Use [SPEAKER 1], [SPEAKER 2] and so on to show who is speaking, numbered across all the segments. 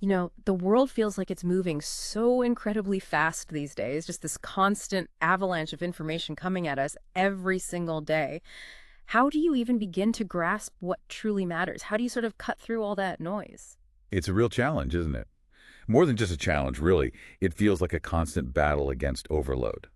[SPEAKER 1] The world feels like it's moving so incredibly fast these days, just this constant avalanche of information coming at us every single day. How do you even begin to grasp what truly matters? How do you sort of cut through all that noise?
[SPEAKER 2] It's a real challenge, isn't it? More than just a challenge, really. It feels like a constant battle against overload.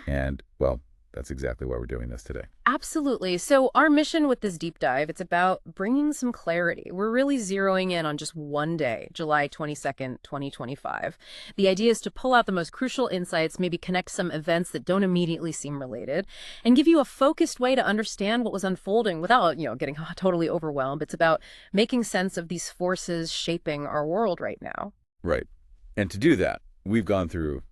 [SPEAKER 2] And, well, that's exactly why we're doing this today.
[SPEAKER 1] Absolutely. So our mission with this deep dive, it's about bringing some clarity. We're really zeroing in on just one day, July 22nd, 2025. The idea is to pull out the most crucial insights, maybe connect some events that don't immediately seem related, and give you a focused way to understand what was unfolding without, getting totally overwhelmed. It's about making sense of these forces shaping our world right now.
[SPEAKER 2] Right. And to do that, we've gone through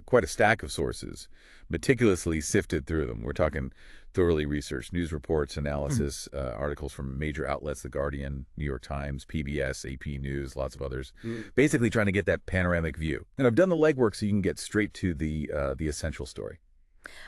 [SPEAKER 2] quite a stack of sources, meticulously sifted through them. We're talking thoroughly researched news reports, analysis, articles from major outlets, The Guardian, New York Times, PBS, AP News, lots of others, basically trying to get that panoramic view. And I've done the legwork so you can get straight to the essential story.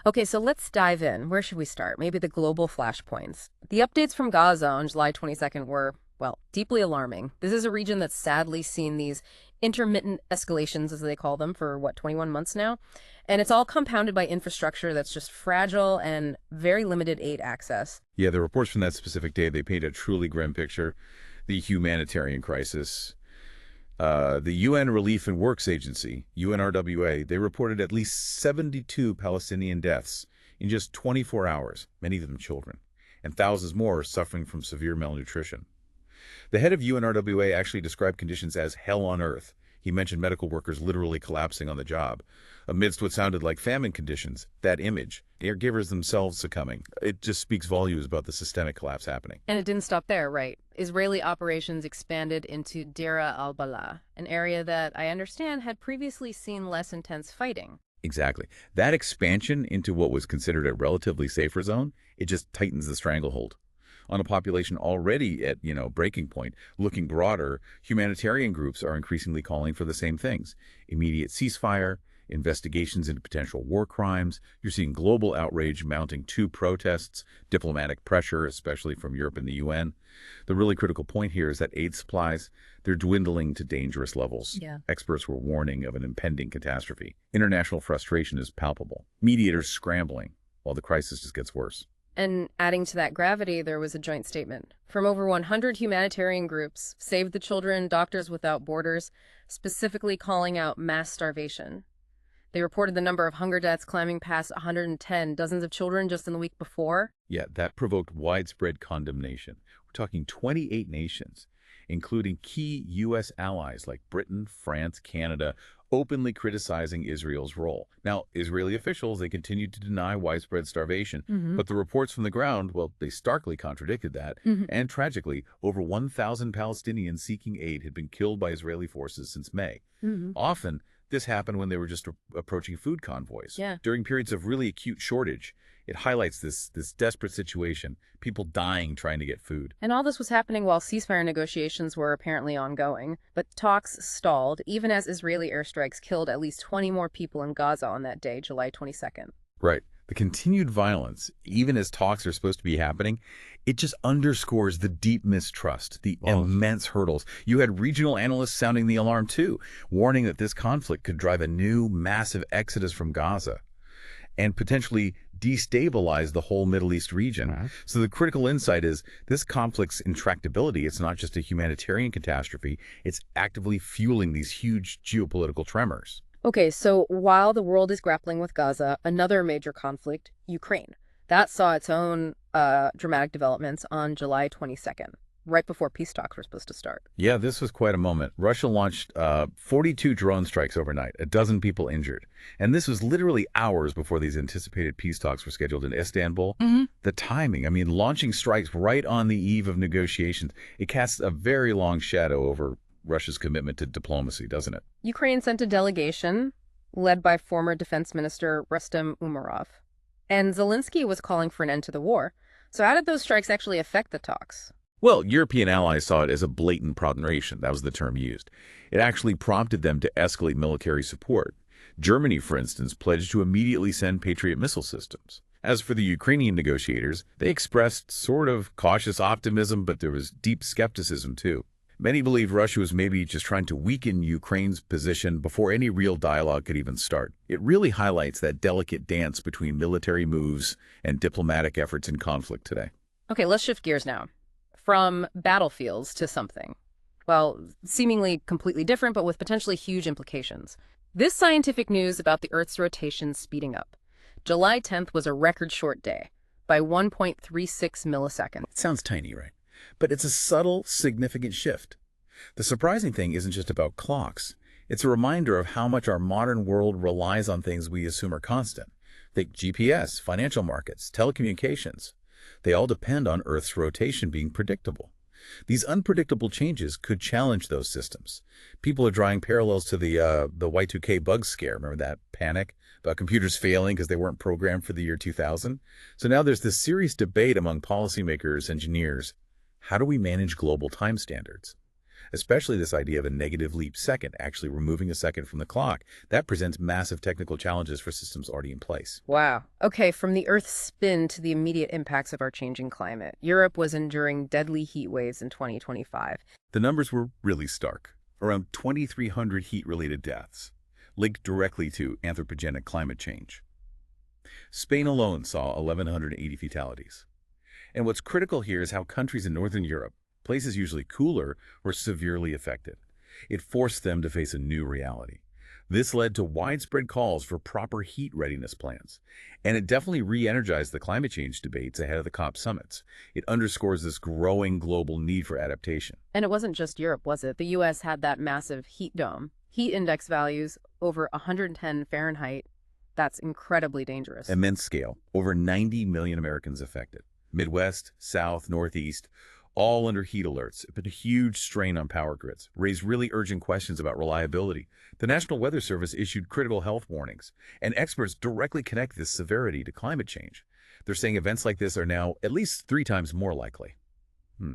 [SPEAKER 1] Okay, so let's dive in. Where should we start? Maybe the global flashpoints. The updates from Gaza on July 22nd were, well, deeply alarming. This is a region that's sadly seen these intermittent escalations, as they call them, for 21 months now. And it's all compounded by infrastructure that's just fragile and very limited aid access.
[SPEAKER 2] Yeah, the reports from that specific day, they paint a truly grim picture. The humanitarian crisis. The UN Relief and Works Agency, UNRWA, they reported at least 72 Palestinian deaths in just 24 hours, many of them children, and thousands more are suffering from severe malnutrition. The head of UNRWA actually described conditions as hell on earth. He mentioned medical workers literally collapsing on the job. Amidst what sounded like famine conditions, that image, caregivers themselves succumbing, it just speaks volumes about the systemic collapse happening.
[SPEAKER 1] And it didn't stop there, right? Israeli operations expanded into Deir al-Balah, an area that I understand had previously seen less intense fighting.
[SPEAKER 2] Exactly. That expansion into what was considered a relatively safer zone, it just tightens the stranglehold. On a population already at, breaking point, looking broader, humanitarian groups are increasingly calling for the same things. Immediate ceasefire, investigations into potential war crimes. You're seeing global outrage mounting to protests, diplomatic pressure, especially from Europe and the UN. The really critical point here is that aid supplies, they're dwindling to dangerous levels.
[SPEAKER 1] Yeah.
[SPEAKER 2] Experts were warning of an impending catastrophe. International frustration is palpable. Mediators scrambling while the crisis just gets worse.
[SPEAKER 1] And adding to that gravity, there was a joint statement from over 100 humanitarian groups, Save the Children, Doctors Without Borders, specifically calling out mass starvation. They reported the number of hunger deaths climbing past 110, dozens of children just in the week before.
[SPEAKER 2] Yeah, that provoked widespread condemnation. We're talking 28 nations, including key U.S. allies like Britain, France, Canada, openly criticizing Israel's role. Now, Israeli officials, they continued to deny widespread starvation, but the reports from the ground, well, they starkly contradicted that. And tragically, over 1,000 Palestinians seeking aid had been killed by Israeli forces since May. Often, this happened when they were just approaching food convoys.
[SPEAKER 1] Yeah.
[SPEAKER 2] During periods of really acute shortage, it highlights this desperate situation, people dying trying to get food.
[SPEAKER 1] And all this was happening while ceasefire negotiations were apparently ongoing. But talks stalled, even as Israeli airstrikes killed at least 20 more people in Gaza on that day, July 22nd.
[SPEAKER 2] Right. The continued violence, even as talks are supposed to be happening, it just underscores the deep mistrust, the immense hurdles. You had regional analysts sounding the alarm too, warning that this conflict could drive a new massive exodus from Gaza and potentially destabilize the whole Middle East region. So the critical insight is this conflict's intractability, it's not just a humanitarian catastrophe, it's actively fueling these huge geopolitical tremors.
[SPEAKER 1] Okay, so while the world is grappling with Gaza, another major conflict, Ukraine, that saw its own dramatic developments on July 22nd, right before peace talks were supposed to start.
[SPEAKER 2] Yeah, this was quite a moment. Russia launched 42 drone strikes overnight, a dozen people injured. And this was literally hours before these anticipated peace talks were scheduled in Istanbul. The timing, launching strikes right on the eve of negotiations, it casts a very long shadow over Russia's commitment to diplomacy, doesn't it?
[SPEAKER 1] Ukraine sent a delegation led by former Defense Minister Rustem Umerov. And Zelensky was calling for an end to the war. So how did those strikes actually affect the talks?
[SPEAKER 2] Well, European allies saw it as a blatant provocation. That was the term used. It actually prompted them to escalate military support. Germany, for instance, pledged to immediately send Patriot missile systems. As for the Ukrainian negotiators, they expressed sort of cautious optimism, but there was deep skepticism too. Many believe Russia was maybe just trying to weaken Ukraine's position before any real dialogue could even start. It really highlights that delicate dance between military moves and diplomatic efforts in conflict today.
[SPEAKER 1] Okay, let's shift gears now. From battlefields to something, well, seemingly completely different, but with potentially huge implications. This scientific news about the Earth's rotation speeding up. July 10th was a record short day by 1.36 milliseconds.
[SPEAKER 2] It sounds tiny, right? But it's a subtle, significant shift. The surprising thing isn't just about clocks. It's a reminder of how much our modern world relies on things we assume are constant. Think GPS, financial markets, telecommunications. They all depend on Earth's rotation being predictable. These unpredictable changes could challenge those systems. People are drawing parallels to the Y2K bug scare. Remember that panic about computers failing because they weren't programmed for the year 2000? So now there's this serious debate among policymakers, engineers. How do we manage global time standards? Especially this idea of a negative leap second, actually removing a second from the clock. That presents massive technical challenges for systems already in place.
[SPEAKER 1] Wow. Okay, from the Earth's spin to the immediate impacts of our changing climate. Europe was enduring deadly heat waves in 2025.
[SPEAKER 2] The numbers were really stark. Around 2,300 heat-related deaths, linked directly to anthropogenic climate change. Spain alone saw 1,180 fatalities. And what's critical here is how countries in Northern Europe, places usually cooler, were severely affected. It forced them to face a new reality. This led to widespread calls for proper heat readiness plans. And it definitely re-energized the climate change debates ahead of the COP summits. It underscores this growing global need for adaptation.
[SPEAKER 1] And it wasn't just Europe, was it? The U.S. had that massive heat dome. Heat index values over 110 Fahrenheit. That's incredibly dangerous.
[SPEAKER 2] Immense scale. Over 90 million Americans affected. Midwest, South, Northeast, all under heat alerts. It put a huge strain on power grids, raised really urgent questions about reliability. The National Weather Service issued critical health warnings, and experts directly connect this severity to climate change. They're saying events like this are now at least 3 times more likely.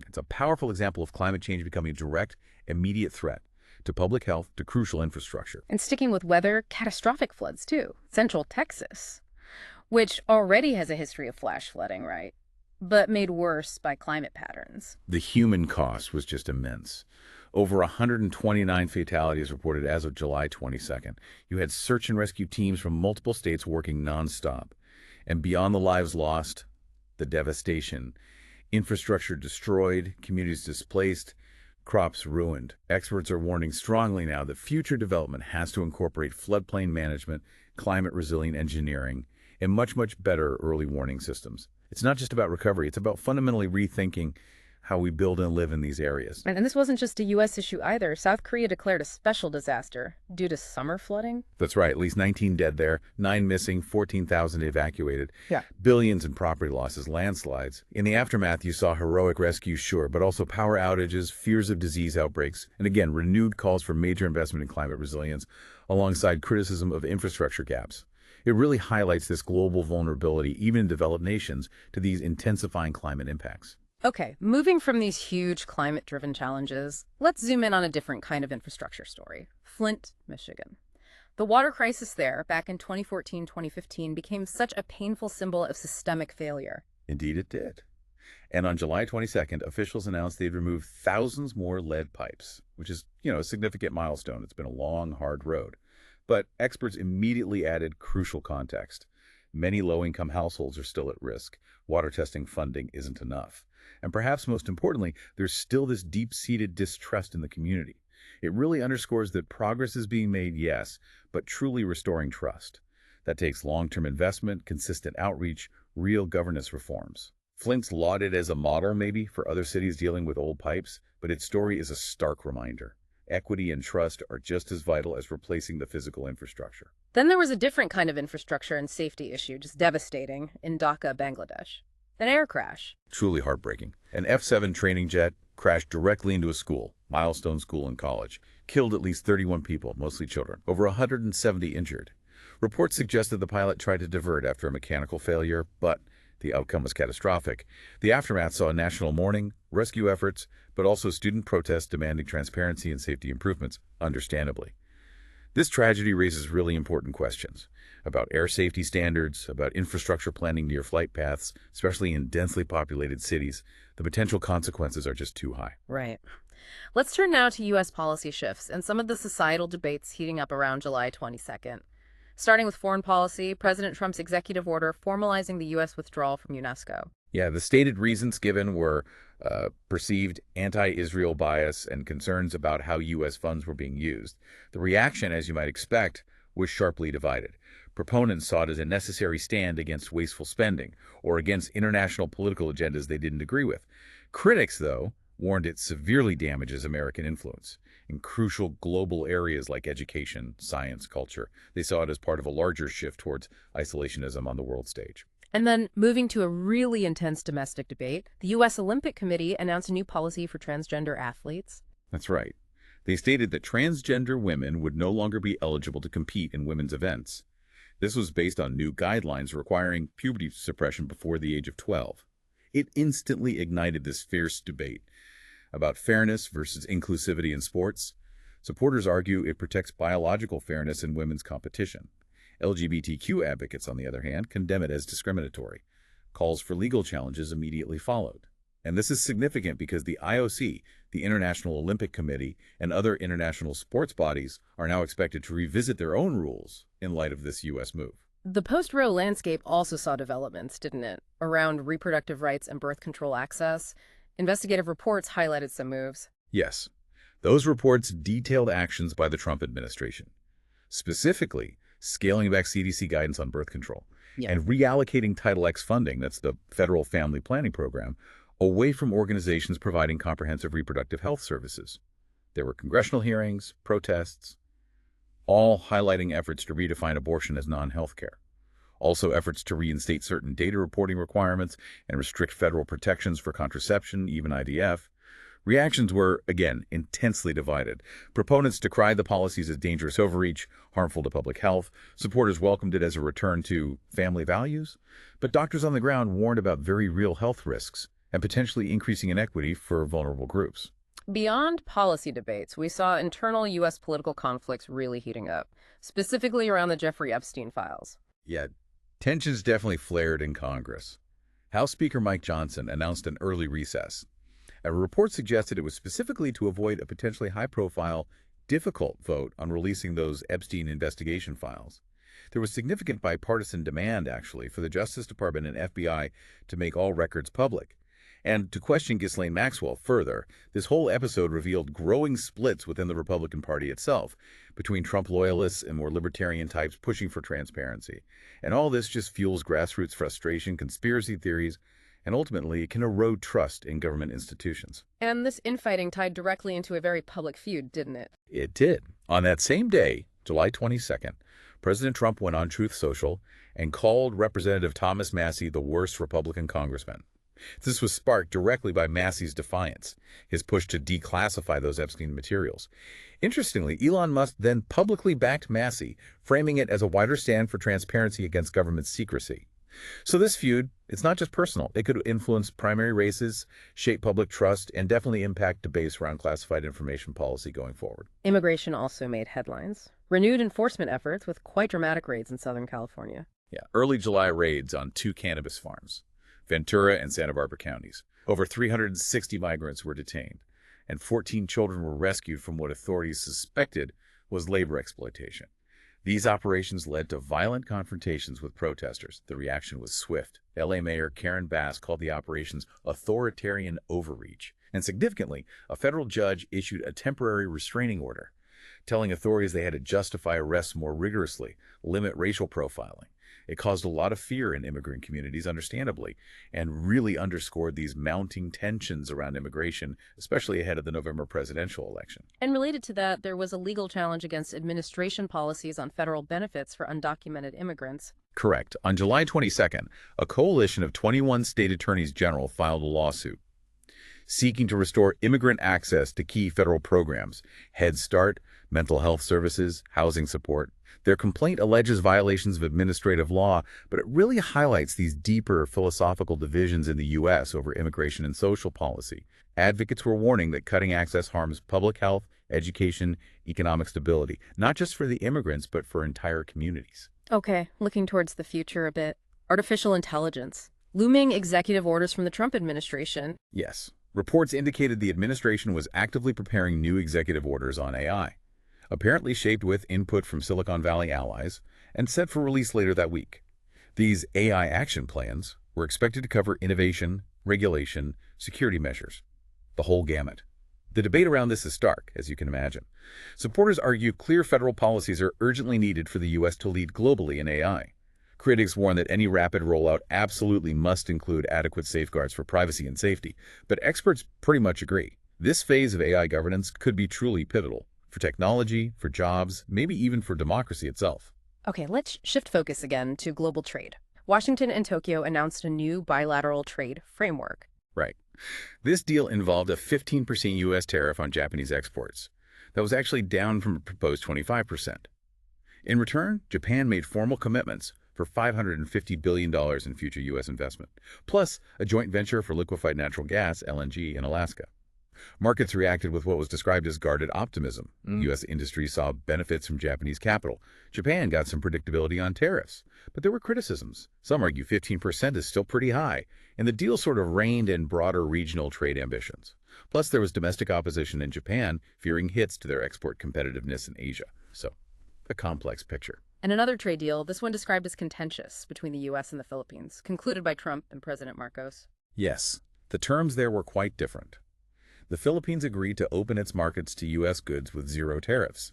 [SPEAKER 2] It's a powerful example of climate change becoming a direct, immediate threat to public health, to crucial infrastructure.
[SPEAKER 1] And sticking with weather, catastrophic floods, too. Central Texas, which already has a history of flash flooding, right? But made worse by climate patterns.
[SPEAKER 2] The human cost was just immense. Over 129 fatalities reported as of July 22nd. You had search and rescue teams from multiple states working nonstop. And beyond the lives lost, the devastation. Infrastructure destroyed, communities displaced, crops ruined. Experts are warning strongly now that future development has to incorporate floodplain management, climate-resilient engineering, and much, much better early warning systems. It's not just about recovery. It's about fundamentally rethinking how we build and live in these areas.
[SPEAKER 1] And this wasn't just a U.S. issue either. South Korea declared a special disaster due to summer flooding.
[SPEAKER 2] That's right. At least 19 dead there, 9 missing, 14,000 evacuated.
[SPEAKER 1] Yeah.
[SPEAKER 2] Billions in property losses, landslides. In the aftermath, you saw heroic rescues, sure, but also power outages, fears of disease outbreaks, and again, renewed calls for major investment in climate resilience, alongside criticism of infrastructure gaps. It really highlights this global vulnerability, even in developed nations, to these intensifying climate impacts.
[SPEAKER 1] Okay, moving from these huge climate-driven challenges, let's zoom in on a different kind of infrastructure story. Flint, Michigan. The water crisis there, back in 2014-2015, became such a painful symbol of systemic failure.
[SPEAKER 2] Indeed it did. And on July 22nd, officials announced they'd removed thousands more lead pipes, which is, a significant milestone. It's been a long, hard road. But experts immediately added crucial context. Many low-income households are still at risk. Water testing funding isn't enough. And perhaps most importantly, there's still this deep-seated distrust in the community. It really underscores that progress is being made, yes, but truly restoring trust. That takes long-term investment, consistent outreach, real governance reforms. Flint's lauded as a model, maybe, for other cities dealing with old pipes, but its story is a stark reminder. Equity and trust are just as vital as replacing the physical infrastructure.
[SPEAKER 1] Then there was a different kind of infrastructure and safety issue, just devastating, in Dhaka, Bangladesh. An air crash.
[SPEAKER 2] Truly heartbreaking. An F-7 training jet crashed directly into a school, Milestone School and College. Killed at least 31 people, mostly children. Over 170 injured. Reports suggested the pilot tried to divert after a mechanical failure, but the outcome was catastrophic. The aftermath saw national mourning, rescue efforts, but also student protests demanding transparency and safety improvements, understandably. This tragedy raises really important questions about air safety standards, about infrastructure planning near flight paths, especially in densely populated cities. The potential consequences are just too high.
[SPEAKER 1] Right. Let's turn now to U.S. policy shifts and some of the societal debates heating up around July 22nd. Starting with foreign policy, President Trump's executive order formalizing the U.S. withdrawal from UNESCO.
[SPEAKER 2] Yeah, the stated reasons given were perceived anti-Israel bias and concerns about how U.S. funds were being used. The reaction, as you might expect, was sharply divided. Proponents saw it as a necessary stand against wasteful spending or against international political agendas they didn't agree with. Critics, though, warned it severely damages American influence in crucial global areas like education, science, culture. They saw it as part of a larger shift towards isolationism on the world stage.
[SPEAKER 1] And then, moving to a really intense domestic debate, the U.S. Olympic Committee announced a new policy for transgender athletes.
[SPEAKER 2] That's right. They stated that transgender women would no longer be eligible to compete in women's events. This was based on new guidelines requiring puberty suppression before the age of 12. It instantly ignited this fierce debate about fairness versus inclusivity in sports. Supporters argue it protects biological fairness in women's competition. LGBTQ advocates, on the other hand, condemn it as discriminatory. Calls for legal challenges immediately followed. And this is significant because the IOC, the International Olympic Committee, and other international sports bodies are now expected to revisit their own rules in light of this U.S. move.
[SPEAKER 1] The post-Roe landscape also saw developments, didn't it, around reproductive rights and birth control access. Investigative reports highlighted some moves.
[SPEAKER 2] Yes, those reports detailed actions by the Trump administration, specifically scaling back CDC guidance on birth control and reallocating Title X funding, that's the federal family planning program, away from organizations providing comprehensive reproductive health services. There were congressional hearings, protests, all highlighting efforts to redefine abortion as non-health care. Also efforts to reinstate certain data reporting requirements and restrict federal protections for contraception, even IVF. Reactions were, again, intensely divided. Proponents decried the policies as dangerous overreach, harmful to public health. Supporters welcomed it as a return to family values. But doctors on the ground warned about very real health risks and potentially increasing inequity for vulnerable groups.
[SPEAKER 1] Beyond policy debates, we saw internal U.S. political conflicts really heating up, specifically around the Jeffrey Epstein files.
[SPEAKER 2] Yeah, tensions definitely flared in Congress. House Speaker Mike Johnson announced an early recess. A report suggested it was specifically to avoid a potentially high-profile, difficult vote on releasing those Epstein investigation files. There was significant bipartisan demand, actually, for the Justice Department and FBI to make all records public. And to question Ghislaine Maxwell further, this whole episode revealed growing splits within the Republican Party itself, between Trump loyalists and more libertarian types pushing for transparency. And all this just fuels grassroots frustration, conspiracy theories, and ultimately it can erode trust in government institutions.
[SPEAKER 1] And this infighting tied directly into a very public feud, didn't it?
[SPEAKER 2] It did. On that same day, July 22nd, President Trump went on Truth Social and called Representative Thomas Massie the worst Republican congressman. This was sparked directly by Massie's defiance, his push to declassify those Epstein materials. Interestingly, Elon Musk then publicly backed Massie, framing it as a wider stand for transparency against government secrecy. So this feud, it's not just personal. It could influence primary races, shape public trust, and definitely impact debates around classified information policy going forward.
[SPEAKER 1] Immigration also made headlines. Renewed enforcement efforts with quite dramatic raids in Southern California.
[SPEAKER 2] Yeah, early July raids on 2 cannabis farms, Ventura and Santa Barbara counties. Over 360 migrants were detained, and 14 children were rescued from what authorities suspected was labor exploitation. These operations led to violent confrontations with protesters. The reaction was swift. LA Mayor Karen Bass called the operations authoritarian overreach. And significantly, a federal judge issued a temporary restraining order, telling authorities they had to justify arrests more rigorously, limit racial profiling. It caused a lot of fear in immigrant communities, understandably, and really underscored these mounting tensions around immigration, especially ahead of the November presidential election.
[SPEAKER 1] And related to that, there was a legal challenge against administration policies on federal benefits for undocumented immigrants.
[SPEAKER 2] Correct. On July 22nd, a coalition of 21 state attorneys general filed a lawsuit seeking to restore immigrant access to key federal programs, Head Start, mental health services, housing support. Their complaint alleges violations of administrative law, but it really highlights these deeper philosophical divisions in the U.S. over immigration and social policy. Advocates were warning that cutting access harms public health, education, economic stability, not just for the immigrants, but for entire communities.
[SPEAKER 1] Okay, looking towards the future a bit. Artificial intelligence. Looming executive orders from the Trump administration.
[SPEAKER 2] Yes. Reports indicated the administration was actively preparing new executive orders on AI, apparently shaped with input from Silicon Valley allies and set for release later that week. These AI action plans were expected to cover innovation, regulation, security measures, the whole gamut. The debate around this is stark, as you can imagine. Supporters argue clear federal policies are urgently needed for the U.S. to lead globally in AI. Critics warn that any rapid rollout absolutely must include adequate safeguards for privacy and safety, but experts pretty much agree. This phase of AI governance could be truly pivotal for technology, for jobs, maybe even for democracy itself.
[SPEAKER 1] Okay, let's shift focus again to global trade. Washington and Tokyo announced a new bilateral trade framework.
[SPEAKER 2] Right. This deal involved a 15% U.S. tariff on Japanese exports. That was actually down from a proposed 25%. In return, Japan made formal commitments for $550 billion in future U.S. investment, plus a joint venture for liquefied natural gas, LNG, in Alaska. Markets reacted with what was described as guarded optimism. U.S. industry saw benefits from Japanese capital. Japan got some predictability on tariffs. But there were criticisms. Some argue 15% is still pretty high, and the deal sort of reined in broader regional trade ambitions. Plus, there was domestic opposition in Japan, fearing hits to their export competitiveness in Asia. So, a complex picture.
[SPEAKER 1] And another trade deal, this one described as contentious between the U.S. and the Philippines, concluded by Trump and President Marcos.
[SPEAKER 2] Yes, the terms there were quite different. The Philippines agreed to open its markets to U.S. goods with zero tariffs.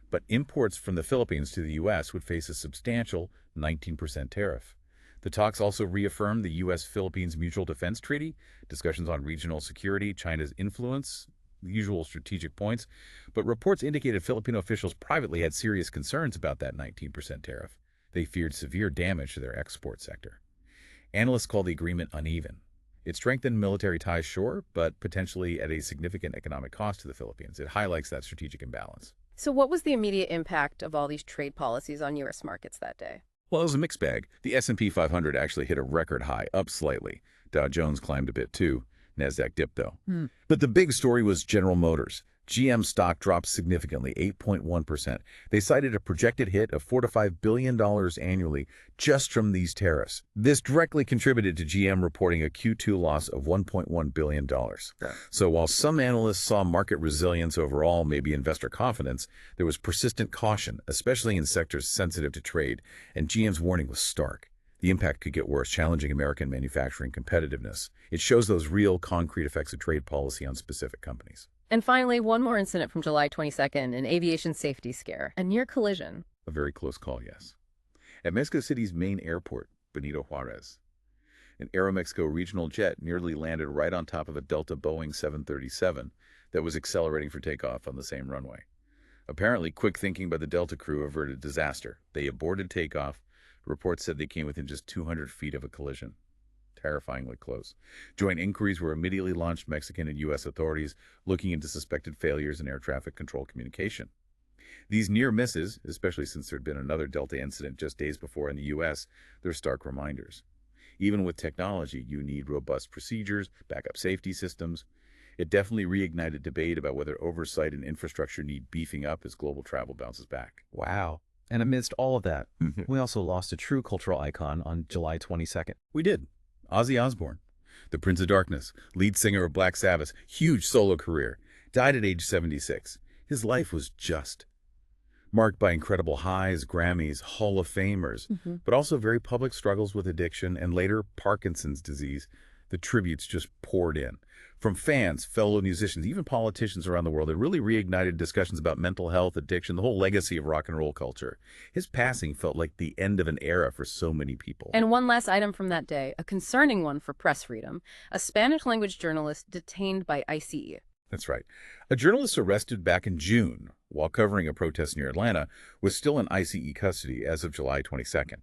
[SPEAKER 2] But imports from the Philippines to the U.S. would face a substantial 19% tariff. The talks also reaffirmed the U.S.-Philippines Mutual Defense Treaty, discussions on regional security, China's influence, the usual strategic points. But reports indicated Filipino officials privately had serious concerns about that 19% tariff. They feared severe damage to their export sector. Analysts call the agreement uneven. It strengthened military ties, sure, but potentially at a significant economic cost to the Philippines. It highlights that strategic imbalance.
[SPEAKER 1] So what was the immediate impact of all these trade policies on U.S. markets that day?
[SPEAKER 2] Well, it was a mixed bag. The S&P 500 actually hit a record high, up slightly. Dow Jones climbed a bit too. NASDAQ dipped, though. But the big story was General Motors. GM stock dropped significantly, 8.1%. They cited a projected hit of $4 to $5 billion annually just from these tariffs. This directly contributed to GM reporting a Q2 loss of $1.1 billion. So while some analysts saw market resilience overall, maybe investor confidence, there was persistent caution, especially in sectors sensitive to trade, and GM's warning was stark. The impact could get worse, challenging American manufacturing competitiveness. It shows those real, concrete effects of trade policy on specific companies.
[SPEAKER 1] And finally, one more incident from July 22nd, an aviation safety scare, a near collision.
[SPEAKER 2] A very close call, yes. At Mexico City's main airport, Benito Juarez, an Aeromexico regional jet nearly landed right on top of a Delta Boeing 737 that was accelerating for takeoff on the same runway. Apparently, quick thinking by the Delta crew averted disaster. They aborted takeoff. Reports said they came within just 200 feet of a collision. Terrifyingly close. Joint inquiries were immediately launched. Mexican and U.S. authorities looking into suspected failures in air traffic control communication. These near misses, especially since there had been another Delta incident just days before in the U.S., they're stark reminders. Even with technology, you need robust procedures, backup safety systems. It definitely reignited debate about whether oversight and infrastructure need beefing up as global travel bounces back.
[SPEAKER 3] Wow. And amidst all of that, we also lost a true cultural icon on July 22nd.
[SPEAKER 2] We did. Ozzy Osbourne, the Prince of Darkness, lead singer of Black Sabbath, huge solo career, died at age 76. His life was just marked by incredible highs, Grammys, Hall of Famers, but also very public struggles with addiction and later Parkinson's disease. The tributes just poured in. From fans, fellow musicians, even politicians around the world, it really reignited discussions about mental health, addiction, the whole legacy of rock and roll culture. His passing felt like the end of an era for so many people.
[SPEAKER 1] And one last item from that day, a concerning one for press freedom, a Spanish-language journalist detained by ICE.
[SPEAKER 2] That's right. A journalist arrested back in June while covering a protest near Atlanta was still in ICE custody as of July 22nd.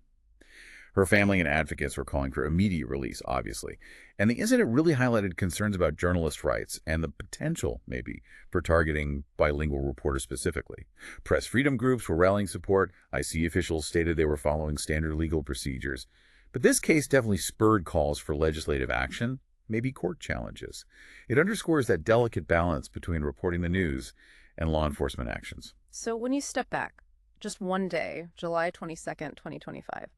[SPEAKER 2] Her family and advocates were calling for immediate release, obviously. And the incident really highlighted concerns about journalist rights and the potential, maybe, for targeting bilingual reporters specifically. Press freedom groups were rallying support. ICE officials stated they were following standard legal procedures. But this case definitely spurred calls for legislative action, maybe court challenges. It underscores that delicate balance between reporting the news and law enforcement actions.
[SPEAKER 1] So when you step back, just one day, July 22nd, 2025,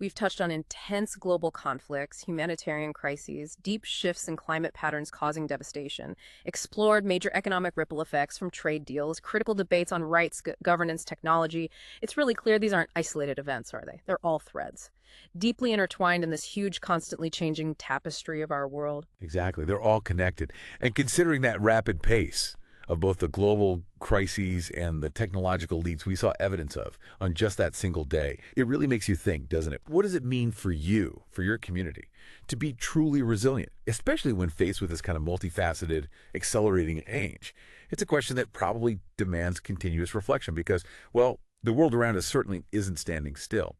[SPEAKER 1] We've touched on intense global conflicts, humanitarian crises, deep shifts in climate patterns causing devastation, explored major economic ripple effects from trade deals, critical debates on rights, governance, technology. It's really clear these aren't isolated events, are they? They're all threads, deeply intertwined in this huge, constantly changing tapestry of our world.
[SPEAKER 2] Exactly. They're all connected. And considering that rapid pace of both the global crises and the technological leaps we saw evidence of on just that single day, it really makes you think, doesn't it? What does it mean for you, for your community, to be truly resilient, especially when faced with this kind of multifaceted, accelerating change? It's a question that probably demands continuous reflection because, well, the world around us certainly isn't standing still.